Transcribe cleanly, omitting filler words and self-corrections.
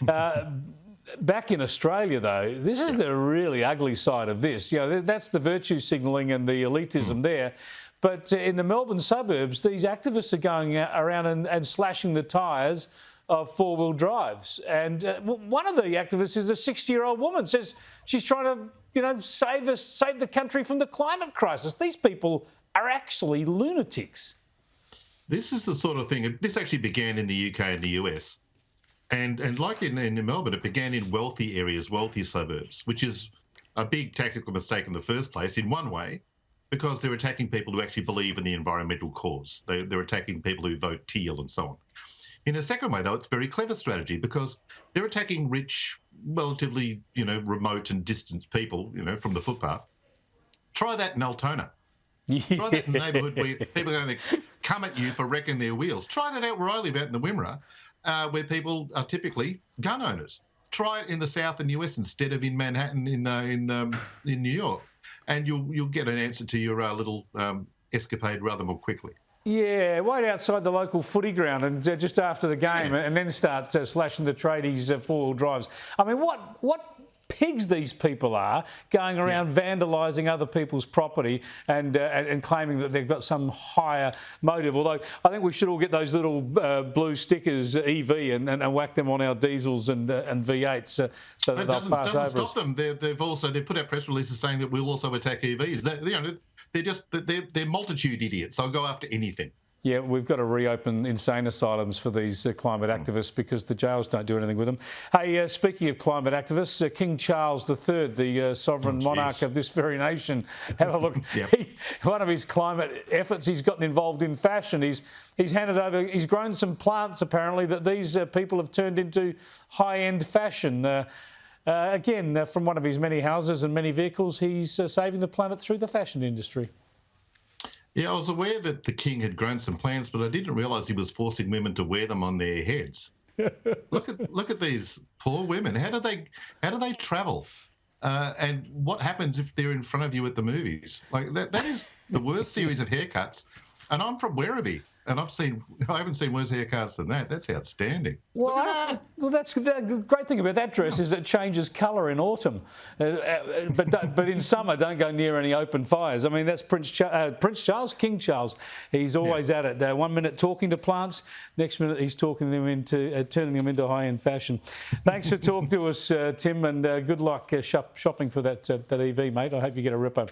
Back in Australia, though, this is the really ugly side of this. You know, that's the virtue signalling and the elitism there. But in the Melbourne suburbs, these activists are going around and slashing the tyres of four-wheel drives. And one of the activists is a 60-year-old woman, says she's trying to, you know, save the country from the climate crisis. These people are actually lunatics. This is the sort of thing, this actually began in the UK and the US. And like in Melbourne, it began in wealthy areas, wealthy suburbs, which is a big tactical mistake in the first place, in one way, because they're attacking people who actually believe in the environmental cause. They're attacking people who vote teal and so on. In a second way, though, it's a very clever strategy because they're attacking rich, relatively, you know, remote and distant people, you know, from the footpath. Try that in Altona. Try that in a neighbourhood where people are going to come at you for wrecking their wheels. Try that out where I live, out in the Wimmera, where people are typically gun owners. Try it in the South and US instead of in Manhattan in New York, and you'll get an answer to your little escapade rather more quickly. Yeah, wait outside the local footy ground and just after the game, and then start slashing the tradies' four-wheel drives. I mean, what pigs these people are, going around vandalising other people's property and claiming that they've got some higher motive. Although I think we should all get those little blue stickers, EV, and whack them on our diesels and V8s so that they'll pass over us. It doesn't stop them. They've put out press releases saying that we'll also attack EVs. They're multitude idiots. They'll go after anything. Yeah, we've got to reopen insane asylums for these climate activists because the jails don't do anything with them. Hey, speaking of climate activists, King Charles III, the sovereign monarch of this very nation, have a look. One of his climate efforts, he's gotten involved in fashion. He's handed over, he's grown some plants apparently that these people have turned into high-end fashion. Again, from one of his many houses and many vehicles, he's saving the planet through the fashion industry. Yeah, I was aware that the king had grown some plants, but I didn't realise he was forcing women to wear them on their heads. Look at these poor women. How do they travel? And what happens if they're in front of you at the movies? Like that is the worst series of haircuts. And I'm from Werribee, and I haven't seen worse haircuts than that. That's outstanding. Well, that's the great thing about that dress is it changes colour in autumn, but in summer don't go near any open fires. I mean that's Prince Charles, King Charles. He's always at it. 1 minute talking to plants, next minute he's talking them into turning them into high-end fashion. Thanks for talking to us, Tim, and good luck shopping for that EV, mate. I hope you get a ripper.